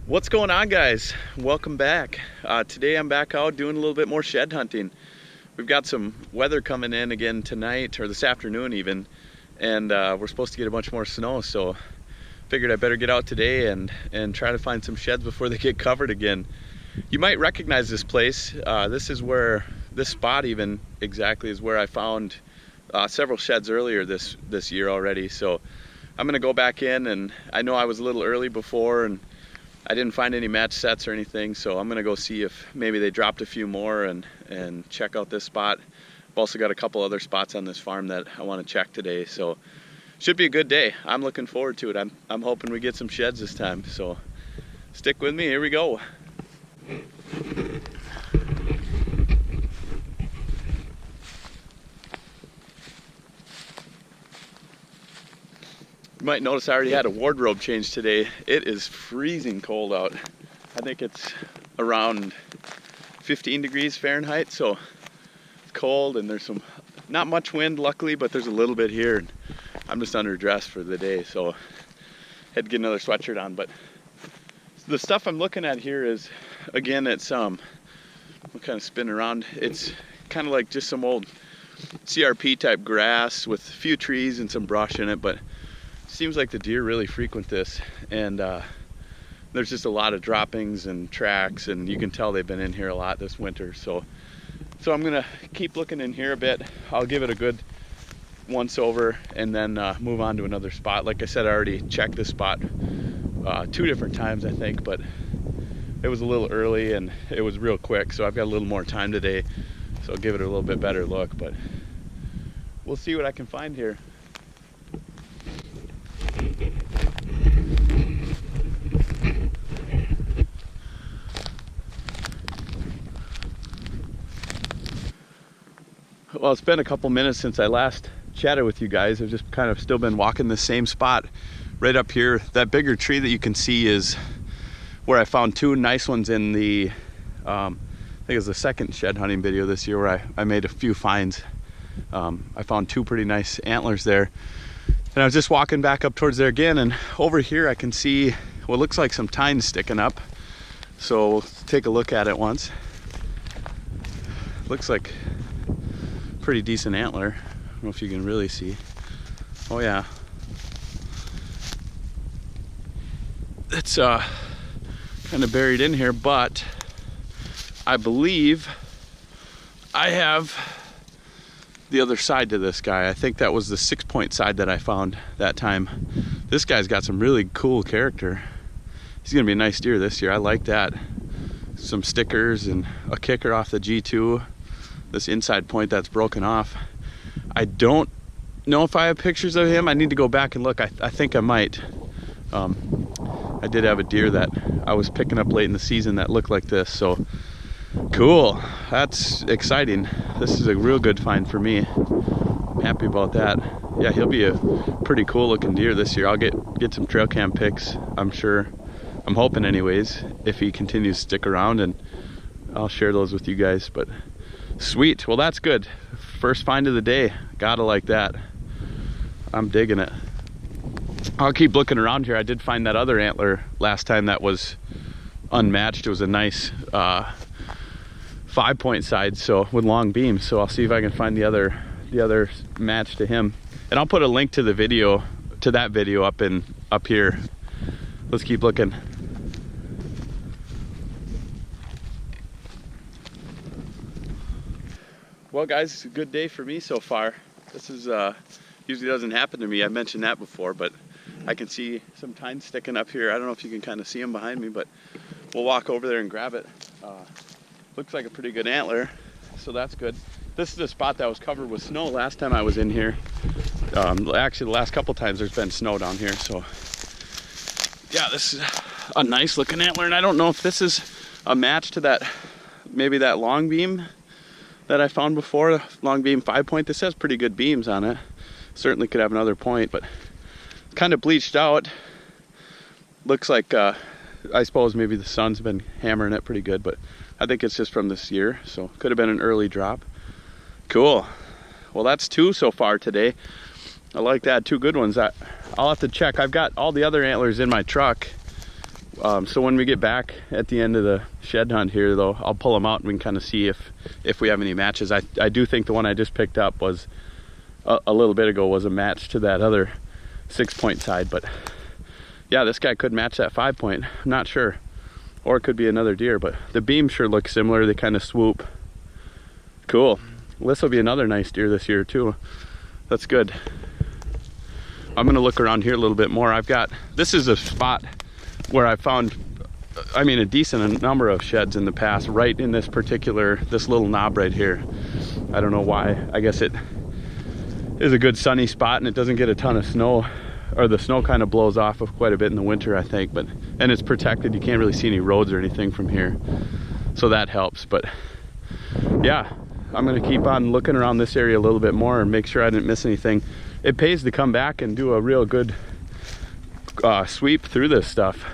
What's going on, guys? Welcome back. Today I'm back out doing a little bit more shed hunting. We've got some weather coming in again tonight, or this afternoon even, and we're supposed to get a bunch more snow, so figured I better get out today and try to find some sheds before they get covered again. You might recognize this place. This is where, this spot even exactly is where I found several sheds earlier this year already, so I'm gonna go back in, and I know I was a little early before and I didn't find any match sets or anything, so I'm gonna go see if maybe they dropped a few more and check out this spot. I've also got a couple other spots on this farm that I want to check today, so should be a good day. I'm looking forward to it. I'm hoping we get some sheds this time, so stick with me. Here we go. You might notice I already had a wardrobe change today. It is freezing cold out. I think it's around 15 degrees Fahrenheit, so it's cold and there's not much wind luckily, but there's a little bit here. And I'm just underdressed for the day, so I had to get another sweatshirt on. But the stuff I'm looking at here is, again, it's we'll kind of spin around. It's kind of like just some old CRP type grass with a few trees and some brush in it, but seems like the deer really frequent this, and there's just a lot of droppings and tracks, and you can tell they've been in here a lot this winter. So I'm gonna keep looking in here a bit. I'll give it a good once over and then move on to another spot. Like I said, I already checked this spot 2 different times, I think, but it was a little early and it was real quick, so I've got a little more time today, so I'll give it a little bit better look, but we'll see what I can find here. Well, it's been a couple minutes since I last chatted with you guys. I've just kind of still been walking the same spot right up here. That bigger tree that you can see is where I found 2 nice ones in the, I think it was the second shed hunting video this year where I made a few finds. I found 2 pretty nice antlers there. And I was just walking back up towards there again, and over here I can see what looks like some tines sticking up. So we'll take a look at it once. Looks like pretty decent antler. I don't know if you can really see. Oh yeah. It's kind of buried in here, but I believe I have the other side to this guy. I think that was the 6-point side that I found that time. This guy's got some really cool character. He's gonna be a nice deer this year. I like that. Some stickers and a kicker off the G2. This inside point that's broken off. I don't know if I have pictures of him. I need to go back and look. I think I might. I did have a deer that I was picking up late in the season that looked like this, so cool. That's exciting. This is a real good find for me. I'm happy about that. Yeah, he'll be a pretty cool looking deer this year. I'll get some trail cam pics, I'm sure. I'm hoping anyways, if he continues to stick around, and I'll share those with you guys. But sweet, well that's good. First find of the day, gotta like that. I'm digging it. I'll keep looking around here. I did find that other antler last time that was unmatched. It was a nice 5-point side, so with long beams. So I'll see if I can find the other match to him. And I'll put a link to the video, to that video up here. Let's keep looking. Well guys, it's a good day for me so far. This is usually doesn't happen to me. I mentioned that before, but I can see some tines sticking up here. I don't know if you can kind of see them behind me, but we'll walk over there and grab it. Looks like a pretty good antler, so that's good. This is a spot that was covered with snow last time I was in here. Actually, the last couple times there's been snow down here, so yeah, this is a nice looking antler, and I don't know if this is a match to that, maybe that long beam that I found before, long beam 5-point. This has pretty good beams on it. Certainly could have another point, but it's kind of bleached out. Looks like, I suppose maybe the sun's been hammering it pretty good, but I think it's just from this year, so could have been an early drop. Cool. Well, that's 2 so far today. I like that, 2 good ones. I'll have to check. I've got all the other antlers in my truck So when we get back at the end of the shed hunt here though, I'll pull them out and we can kind of see if we have any matches. I do think the one I just picked up was a little bit ago was a match to that other 6-point side, but yeah, this guy could match that 5-point. I'm not sure, or it could be another deer, but the beams sure look similar. They kind of swoop. Cool. Well, this will be another nice deer this year too. That's good. I'm gonna look around here a little bit more. This is a spot where I found, I mean, a decent number of sheds in the past, right in this little knob right here. I don't know why. I guess it is a good sunny spot and it doesn't get a ton of snow, or the snow kind of blows off of quite a bit in the winter, I think, and it's protected. You can't really see any roads or anything from here, so that helps. But yeah, I'm gonna keep on looking around this area a little bit more and make sure I didn't miss anything. It pays to come back and do a real good sweep through this stuff.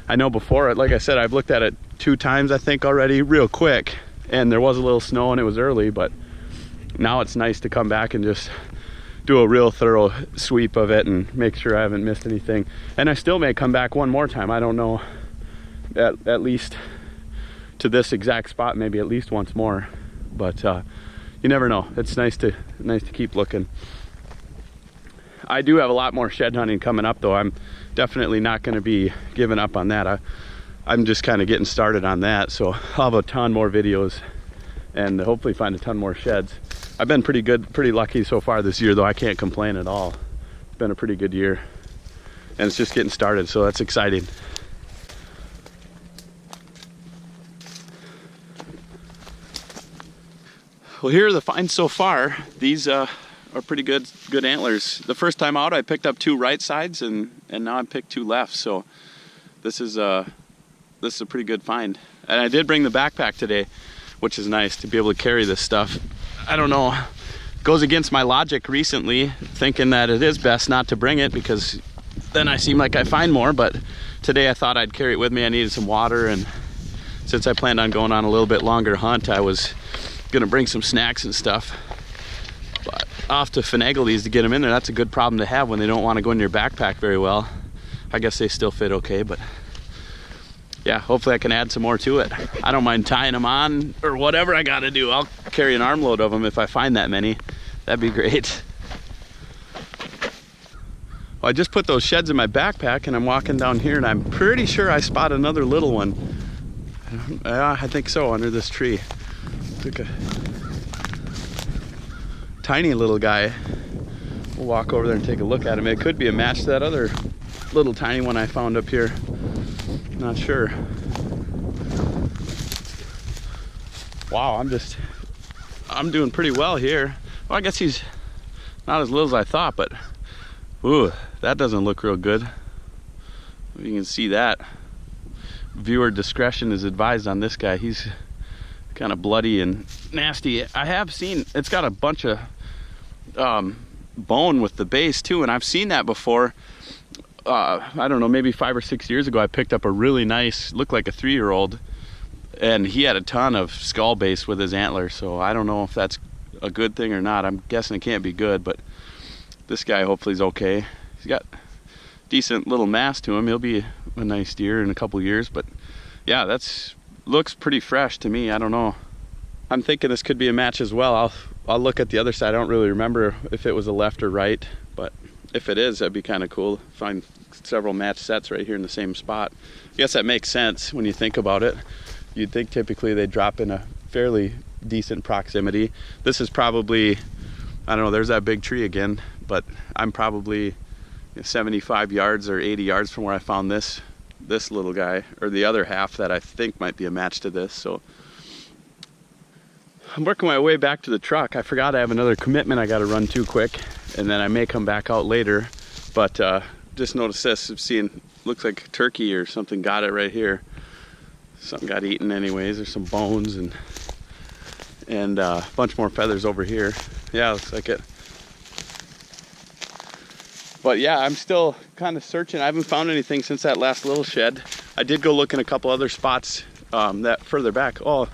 I know before, like I said, I've looked at it 2 times I think already, real quick, and there was a little snow and it was early, but now it's nice to come back and just do a real thorough sweep of it and make sure I haven't missed anything. And I still may come back one more time. I don't know, at least to this exact spot, maybe at least once more, but you never know. It's nice to keep looking. I do have a lot more shed hunting coming up though. I'm definitely not going to be giving up on that. I'm just kind of getting started on that, so I'll have a ton more videos and hopefully find a ton more sheds. I've been pretty lucky so far this year though. I can't complain at all. It's been a pretty good year and it's just getting started, so that's exciting. Well, here are the finds so far. These are pretty good antlers. The first time out I picked up 2 right sides and now I picked 2 left, so this is a pretty good find. And I did bring the backpack today, which is nice to be able to carry this stuff. I don't know, it goes against my logic recently, thinking that it is best not to bring it because then I seem like I find more, but today I thought I'd carry it with me. I needed some water, and since I planned on going on a little bit longer hunt, I was gonna bring some snacks and stuff. But I'll have to finagle these to get them in there. That's a good problem to have when they don't want to go in your backpack very well. I guess they still fit okay, but yeah, hopefully I can add some more to it. I don't mind tying them on or whatever I gotta do. I'll carry an armload of them if I find that many. That'd be great. Well, I just put those sheds in my backpack and I'm walking down here and I'm pretty sure I spot another little one. I think so, under this tree. It's like a tiny little guy. We'll walk over there and take a look at him. It could be a match to that other little tiny one I found up here. Not sure. Wow, I'm doing pretty well here. Well, I guess he's not as little as I thought, but ooh, that doesn't look real good. You can see that. Viewer discretion is advised on this guy. He's kind of bloody and nasty. I have seen, it's got a bunch of bone with the base too, and I've seen that before. I don't know, maybe 5 or 6 years ago I picked up a really nice, looked like a 3-year-old, and he had a ton of skull base with his antler, so I don't know if that's a good thing or not. I'm guessing it can't be good, but this guy hopefully is okay. He's got decent little mass to him. He'll be a nice deer in a couple years, but yeah, looks pretty fresh to me. I don't know. I'm thinking this could be a match as well. I'll look at the other side. I don't really remember if it was a left or right, but if it is, that'd be kind of cool. Find several match sets right here in the same spot. I guess that makes sense when you think about it. You'd think typically they drop in a fairly decent proximity. This is probably, I don't know, there's that big tree again, but I'm probably 75 yards or 80 yards from where I found this little guy, or the other half that I think might be a match to this. So I'm working my way back to the truck. I forgot I have another commitment I got to run to quick, and then I may come back out later, but just noticed this. I'm seeing, looks like a turkey or something got it right here. Something got eaten anyways. There's some bones and a bunch more feathers over here. Yeah, looks like it. But yeah, I'm still kind of searching. I haven't found anything since that last little shed. I did go look in a couple other spots that further back. Oh,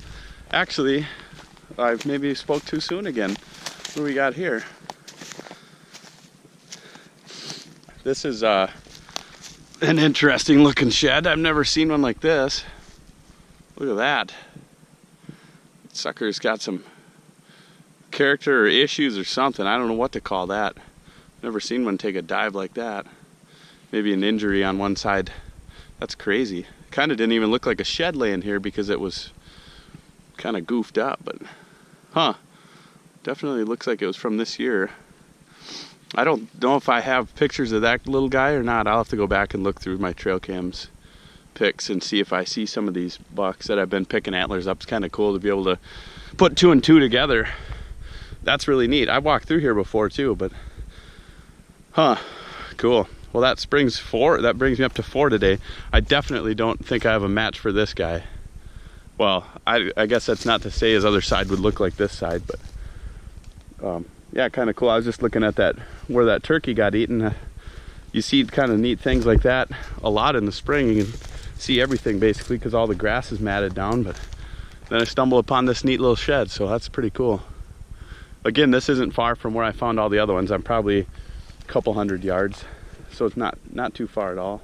actually, I maybe spoke too soon again. What do we got here? This is an interesting looking shed. I've never seen one like this. Look at that. Sucker's got some character or issues or something. I don't know what to call that. Never seen one take a dive like that. Maybe an injury on one side. That's crazy. Kind of didn't even look like a shed laying here because it was kind of goofed up, but huh. Definitely looks like it was from this year. I don't know if I have pictures of that little guy or not. I'll have to go back and look through my trail cams pics and see if I see some of these bucks that I've been picking antlers up. It's kind of cool to be able to put 2 and 2 together. That's really neat. I've walked through here before too, but huh, cool. Well, that brings me up to 4 today. I definitely don't think I have a match for this guy. Well, I guess that's not to say his other side would look like this side, but yeah, kind of cool. I was just looking at that, where that turkey got eaten. You see kind of neat things like that a lot in the spring. You can see everything basically because all the grass is matted down, but then I stumbled upon this neat little shed, so that's pretty cool. Again, this isn't far from where I found all the other ones. I'm probably a couple 100 yards, so it's not too far at all.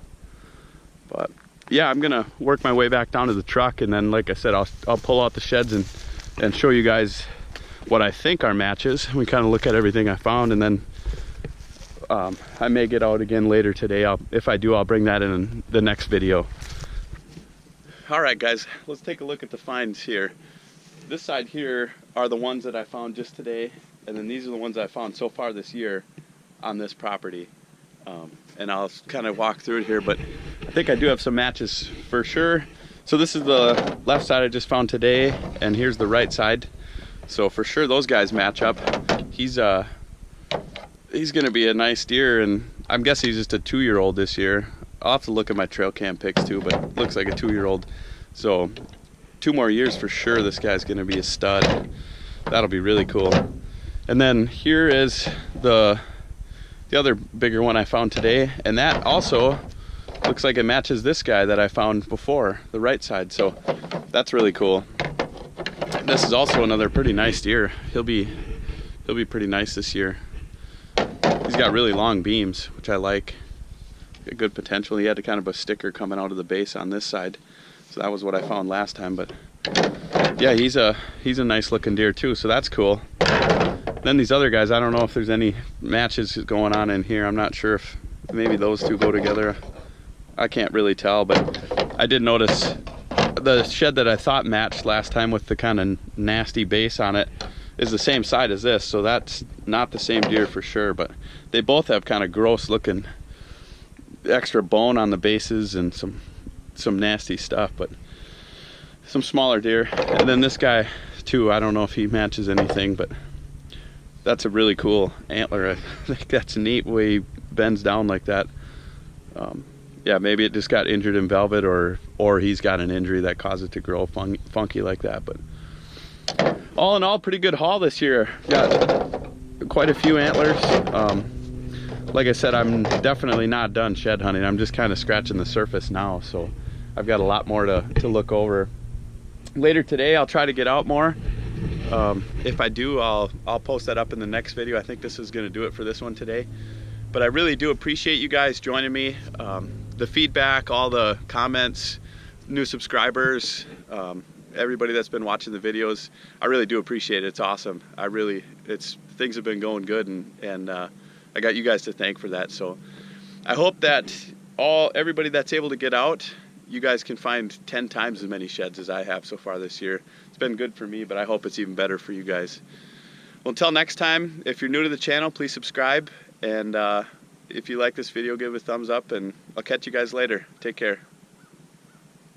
But yeah, I'm gonna work my way back down to the truck, and then like I said, I'll pull out the sheds and show you guys what I think are matches. We kind of look at everything I found, and then I may get out again later today. If I do, I'll bring that in the next video. All right, guys, let's take a look at the finds here. This side here are the ones that I found just today, and then these are the ones I found so far this year on this property. And I'll kind of walk through it here, but I think I do have some matches for sure. So this is the left side I just found today, and here's the right side. So for sure those guys match up. He's gonna be a nice deer, and I'm guessing he's just a 2-year-old this year. I'll have to look at my trail cam pics too, but it looks like a 2-year-old. So 2 more years for sure this guy's gonna be a stud. That'll be really cool. And then here is the other bigger one I found today, and that also looks like it matches this guy that I found before, the right side. So that's really cool. This is also another pretty nice deer. He'll be pretty nice this year. He's got really long beams, which I like. Got good potential. He had a kind of a sticker coming out of the base on this side, so that was what I found last time. But yeah, he's a nice looking deer too, so that's cool. Then these other guys, I don't know if there's any matches going on in here. I'm not sure if maybe those two go together. I can't really tell, but I did notice the shed that I thought matched last time with the kind of nasty base on it is the same side as this, so that's not the same deer for sure, but they both have kind of gross looking extra bone on the bases and some nasty stuff, but some smaller deer. And then this guy too, I don't know if he matches anything, but that's a really cool antler. I think that's neat way he bends down like that. Yeah, maybe it just got injured in velvet, or he's got an injury that caused it to grow funky like that. But all in all, pretty good haul this year. Got quite a few antlers. Like I said, I'm definitely not done shed hunting. I'm just kind of scratching the surface now, so I've got a lot more to look over. Later today, I'll try to get out more. If I do, I'll post that up in the next video. I think this is going to do it for this one today. But I really do appreciate you guys joining me. The feedback, all the comments, new subscribers, everybody that's been watching the videos, I really do appreciate it. It's awesome. Things have been going good, and I got you guys to thank for that. So I hope that everybody that's able to get out, you guys can find 10 times as many sheds as I have so far this year. It's been good for me, but I hope it's even better for you guys. Well, until next time, if you're new to the channel, please subscribe. And if you like this video, give it a thumbs up, and I'll catch you guys later. Take care.